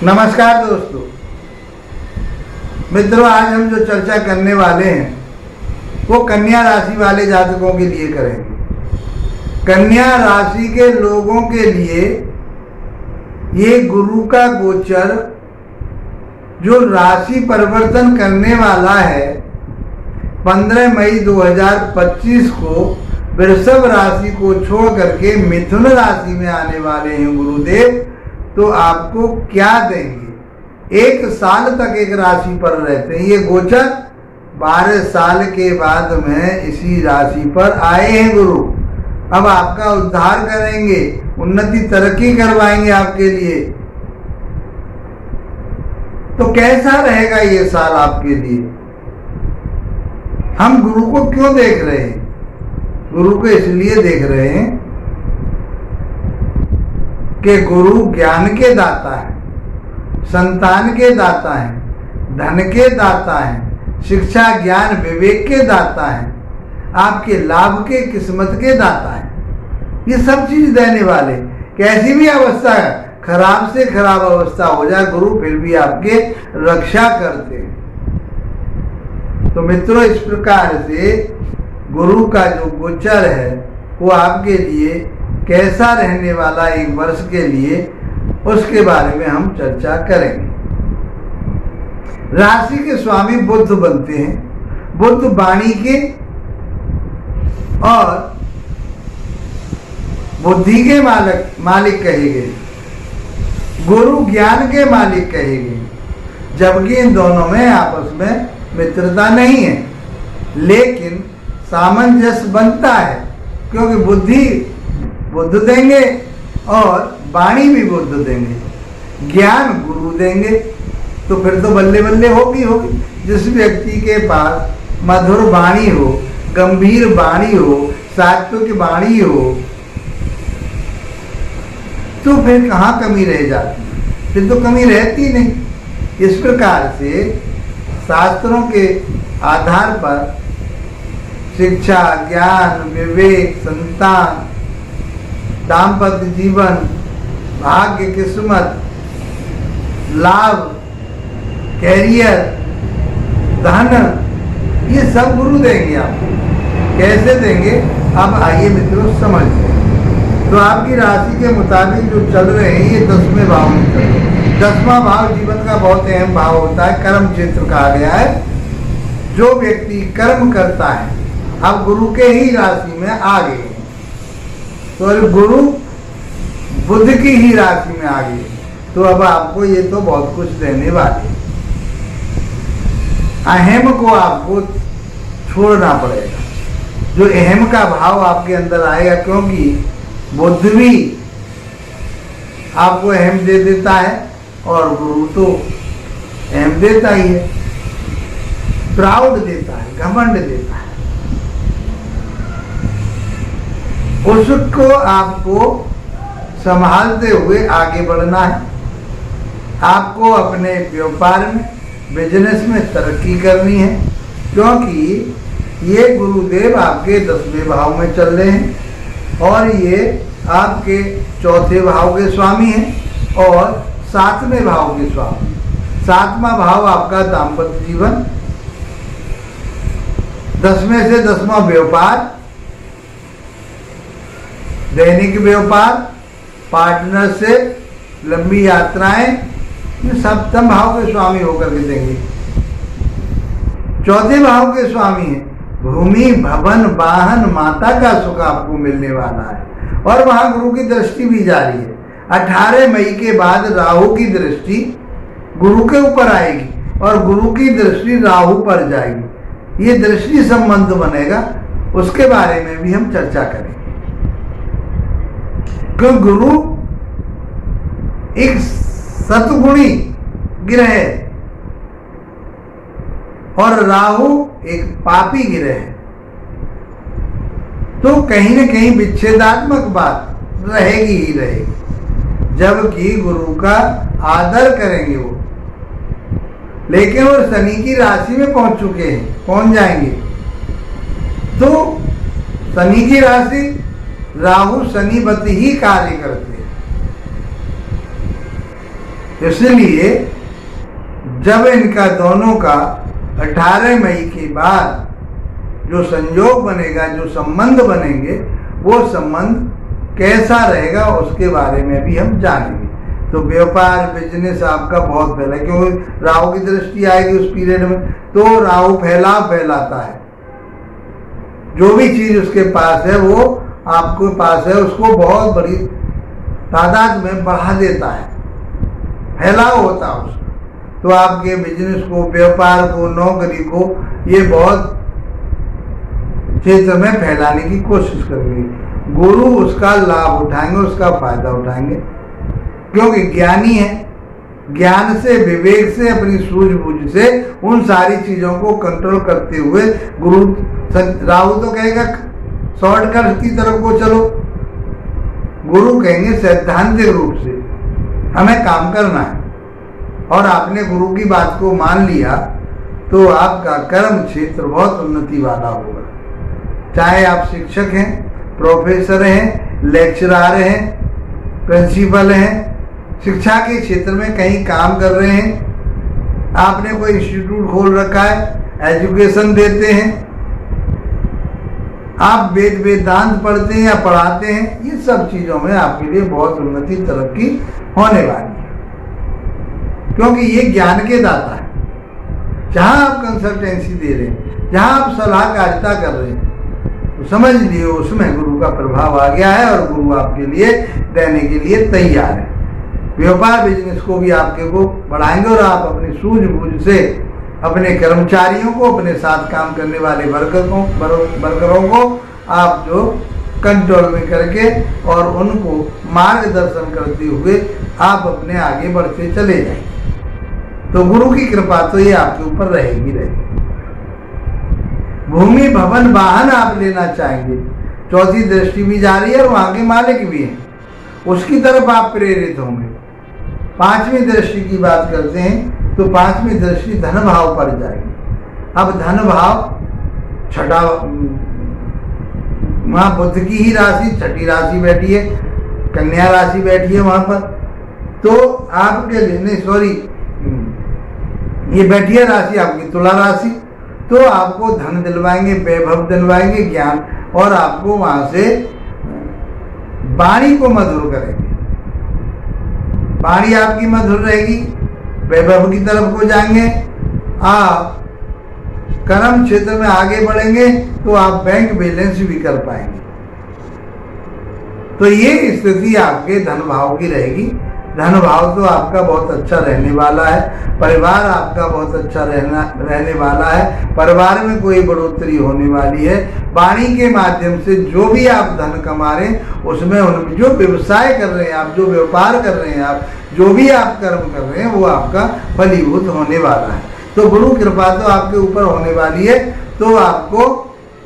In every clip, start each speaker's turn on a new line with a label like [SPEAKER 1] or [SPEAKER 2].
[SPEAKER 1] नमस्कार दोस्तों मित्रों, आज हम जो चर्चा करने वाले हैं वो कन्या राशि वाले जातकों के लिए करेंगे। कन्या राशि के लोगों के लिए ये गुरु का गोचर जो राशि परिवर्तन करने वाला है 15 मई 2025 को वृषभ राशि को छोड़ करके मिथुन राशि में आने वाले हैं गुरुदेव, तो आपको क्या देंगे। 1 साल तक एक राशि पर रहते हैं। ये गोचर 12 साल के बाद में इसी राशि पर आए हैं गुरु। अब आपका उद्धार करेंगे, उन्नति तरक्की करवाएंगे आपके लिए। तो कैसा रहेगा ये साल आपके लिए। हम गुरु को क्यों देख रहे हैं? गुरु को इसलिए देख रहे हैं कि गुरु ज्ञान के दाता है, संतान के दाता है, धन के दाता है, शिक्षा ज्ञान विवेक के दाता है, आपके लाभ के किस्मत के दाता है। ये सब चीज देने वाले। कैसी भी अवस्था है, खराब से खराब अवस्था हो जाए, गुरु फिर भी आपके रक्षा करते हैं। तो मित्रों, इस प्रकार से गुरु का जो गोचर है वो आपके लिए कैसा रहने वाला 1 वर्ष के लिए, उसके बारे में हम चर्चा करेंगे। राशि के स्वामी बुध बनते हैं। बुध वाणी के और बुद्धि के मालिक कहे गए, गुरु ज्ञान के मालिक कहे गए, जबकि इन दोनों में आपस में मित्रता नहीं है, लेकिन सामंजस्य बनता है, क्योंकि बुद्धि बुद्ध देंगे और वाणी भी बुद्ध देंगे, ज्ञान गुरु देंगे। तो फिर तो बल्ले बल्ले होगी। जिस व्यक्ति के पास मधुर वाणी हो, गंभीर वाणी हो, सात्विक वाणी हो, तो फिर कहाँ कमी रह जाती है? फिर तो कमी रहती नहीं। इस प्रकार से शास्त्रों के आधार पर शिक्षा, ज्ञान, विवेक, संतान, दाम्पत्य जीवन, भाग्य, किस्मत, लाभ, कैरियर, धन, ये सब गुरु देंगे आपको। कैसे देंगे, अब आइए मित्रों समझते हैं। तो आपकी राशि के मुताबिक जो चल रहे हैं ये 10वें भाव में चल रहे हैं। 10वां भाव जीवन का बहुत अहम भाव होता है, कर्म क्षेत्र कहा गया है। जो व्यक्ति कर्म करता है, अब गुरु के ही राशि में आ गए, तो गुरु बुध की ही राशि में आ गए, तो अब आपको ये तो बहुत कुछ देने वाले। अहम को आपको छोड़ना पड़ेगा। जो अहम का भाव आपके अंदर आएगा, क्योंकि बुध भी आपको अहम दे देता है और गुरु तो अहम देता ही है, प्राउड देता है, घमंड देता है। उसको आपको संभालते हुए आगे बढ़ना है। आपको अपने व्यापार में, बिजनेस में तरक्की करनी है, क्योंकि ये गुरुदेव आपके 10वें भाव में चल रहे हैं और ये आपके 4थे भाव के स्वामी हैं और 7वें भाव के स्वामी। 7वां भाव आपका दाम्पत्य जीवन, 10वें से 10वां व्यापार, दैनिक व्यापार, पार्टनरशिप, लंबी यात्राएं, ये 7वें भाव के स्वामी होकर के देंगे। 4थे भाव के स्वामी है भूमि, भवन, वाहन, माता का सुख आपको मिलने वाला है और वहां गुरु की दृष्टि भी जारी है। 18 मई के बाद राहु की दृष्टि गुरु के ऊपर आएगी और गुरु की दृष्टि राहु पर जाएगी। ये दृष्टि संबंध बनेगा, उसके बारे में भी हम चर्चा करेंगे। क्यों गुरु एक सतगुणी ग्रह है और राहु एक पापी ग्रह है, तो कहीं न कहीं विच्छेदात्मक बात रहेगी ही रहेगी। जबकि गुरु का आदर करेंगे वो, लेकिन वो शनि की राशि में पहुंच चुके हैं, पहुंच जाएंगे। तो शनि की राशि राहु शनिवत ही कार्य करते हैं। इसलिए जब इनका दोनों का 18 मई के बाद जो संयोग बनेगा, जो संबंध बनेंगे, वो संबंध कैसा रहेगा उसके बारे में भी हम जानेंगे। तो व्यापार बिजनेस आपका बहुत फैला, क्योंकि राहु की दृष्टि आएगी उस पीरियड में, तो राहु फैलाता है। जो भी चीज उसके पास है वो आपके पास है, उसको बहुत बड़ी तादाद में बढ़ा देता है, फैलाव होता है उसका। तो आपके बिजनेस को, व्यापार को, नौकरी को ये बहुत क्षेत्र में फैलाने की कोशिश करेंगे। गुरु उसका लाभ उठाएंगे, उसका फायदा उठाएंगे, क्योंकि ज्ञानी है। ज्ञान से, विवेक से, अपनी सूझबूझ से उन सारी चीजों को कंट्रोल करते हुए गुरु राहु तो कहेगा शॉर्टकट की तरफ को चलो, गुरु कहेंगे सैद्धांतिक रूप से हमें काम करना है। और आपने गुरु की बात को मान लिया तो आपका कर्म क्षेत्र बहुत उन्नति वाला होगा। चाहे आप शिक्षक हैं, प्रोफेसर हैं, लेक्चरर हैं, प्रिंसिपल हैं, शिक्षा के क्षेत्र में कहीं काम कर रहे हैं, आपने कोई इंस्टीट्यूट खोल रखा है, एजुकेशन देते हैं, आप वेदांत पढ़ते हैं या पढ़ाते हैं, ये सब चीजों में आपके लिए बहुत उन्नति, तरक्की होने वाली है, क्योंकि ये ज्ञान के दाता है। जहां आप कंसल्टेंसी दे रहे हैं, जहां आप सलाहकारिता कर रहे हैं, तो समझ लिए उसमें गुरु का प्रभाव आ गया है और गुरु आपके लिए देने के लिए तैयार है। व्यापार बिजनेस को भी आपके को बढ़ाएंगे और आप अपनी सूझबूझ से अपने कर्मचारियों को, अपने साथ काम करने वाले वर्करों को आप जो कंट्रोल में करके और उनको मार्गदर्शन करते हुए आप अपने आगे बढ़ते चले जाएंगे। तो गुरु की कृपा तो ये आपके ऊपर रहेगी। भूमि, भवन, वाहन आप लेना चाहेंगे, चौथी दृष्टि भी जा रही है और वहां के मालिक भी हैं, उसकी तरफ आप प्रेरित होंगे। पांचवी दृष्टि की बात करते हैं तो पांचवी दृष्टि धन भाव पर जाएगी। अब धन भाव छठा, वहां बुध की ही राशि, छठी राशि बैठी है, कन्या राशि बैठी है वहां पर, तो आपके लिए नहीं, सॉरी, ये बैठी है राशि आपकी तुला राशि, तो आपको धन दिलवाएंगे, वैभव दिलवाएंगे, ज्ञान, और आपको वहां से वाणी को मधुर करेंगे। वाणी आपकी मधुर रहेगी, वैभव की तरफ को जाएंगे, आप कर्म क्षेत्र में आगे बढ़ेंगे तो आप बैंक बैलेंस भी कर पाएंगे। तो ये स्थिति आपके धन भाव की रहेगी। धन भाव तो आपका बहुत अच्छा रहने वाला है, परिवार आपका बहुत अच्छा रहने वाला है, परिवार में कोई बढ़ोतरी होने वाली है। वाणी के माध्यम से जो भी आप धन कमा रहे हैं उसमें उन जो व्यवसाय कर रहे हैं आप, जो व्यापार कर रहे हैं आप, जो भी आप कर्म कर रहे हैं वो आपका फलीभूत होने वाला है। तो गुरु कृपा तो आपके ऊपर होने वाली है। तो आपको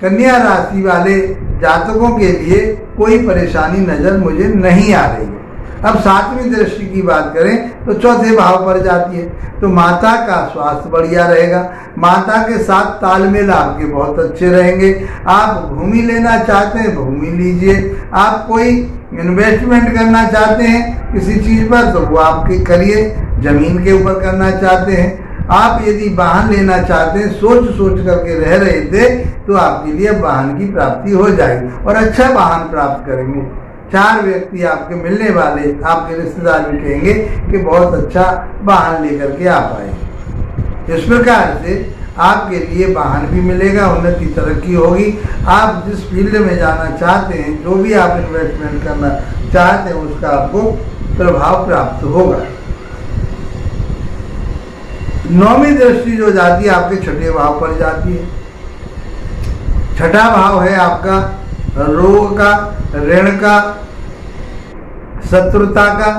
[SPEAKER 1] कन्या राशि वाले जातकों के लिए कोई परेशानी नजर मुझे नहीं आ रही है। अब सातवीं दृष्टि की बात करें तो चौथे भाव पर जाती है, तो माता का स्वास्थ्य बढ़िया रहेगा, माता के साथ तालमेल आपके बहुत अच्छे रहेंगे। आप भूमि लेना चाहते हैं, भूमि लीजिए। आप कोई इन्वेस्टमेंट करना चाहते हैं किसी चीज पर, तो वो आपके करिए। जमीन के ऊपर करना चाहते हैं, आप यदि वाहन लेना चाहते हैं, सोच करके रह रहे थे, तो आपके लिए वाहन की प्राप्ति हो जाएगी और अच्छा वाहन प्राप्त करेंगे। 4 व्यक्ति आपके मिलने वाले, आपके रिश्तेदार भी कहेंगे कि बहुत अच्छा वाहन लेकर के आप आए। इस प्रकार से आपके लिए वाहन भी मिलेगा, उन्नति तरक्की होगी। आप जिस फील्ड में जाना चाहते हैं, जो भी आप इन्वेस्टमेंट करना चाहते हैं, उसका आपको प्रभाव प्राप्त होगा। 9वीं दृष्टि जो जाती है आपके छठे भाव पर जाती है। छठा भाव है आपका रोग का, ऋण का, शत्रुता का,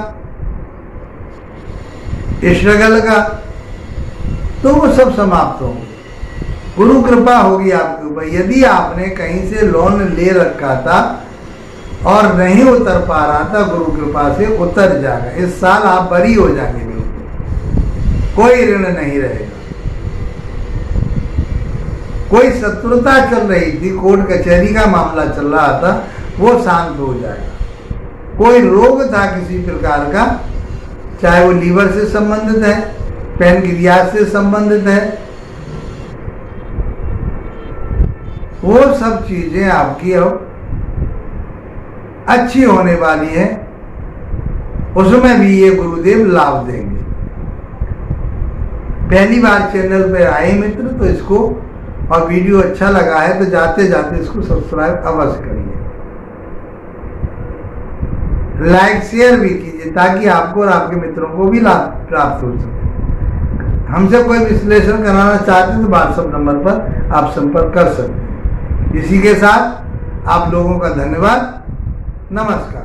[SPEAKER 1] स्ट्रगल का, तो वो सब समाप्त होंगे। गुरु कृपा होगी आपके ऊपर। यदि आपने कहीं से लोन ले रखा था और नहीं उतर पा रहा था, गुरु कृपा से उतर जाएगा। इस साल आप बरी हो जाएंगे, बिल्कुल कोई ऋण नहीं रहेगा। कोई शत्रुता चल रही थी, कोर्ट कचहरी का मामला चल रहा था, वो शांत हो जाएगा। कोई रोग था किसी प्रकार का, चाहे वो लीवर से संबंधित है, पैनक्रियास से संबंधित है, वो सब चीजें आपकी अब अच्छी होने वाली है। उसमें भी ये गुरुदेव लाभ देंगे। पहली बार चैनल पे आए मित्र तो इसको, और वीडियो अच्छा लगा है तो जाते जाते इसको सब्सक्राइब अवश्य करिए, लाइक शेयर भी कीजिए ताकि आपको और आपके मित्रों को भी लाभ प्राप्त हो सके। हमसे कोई विश्लेषण कराना चाहते हैं तो व्हाट्सएप नंबर पर आप संपर्क कर सकते हैं। इसी के साथ आप लोगों का धन्यवाद। नमस्कार।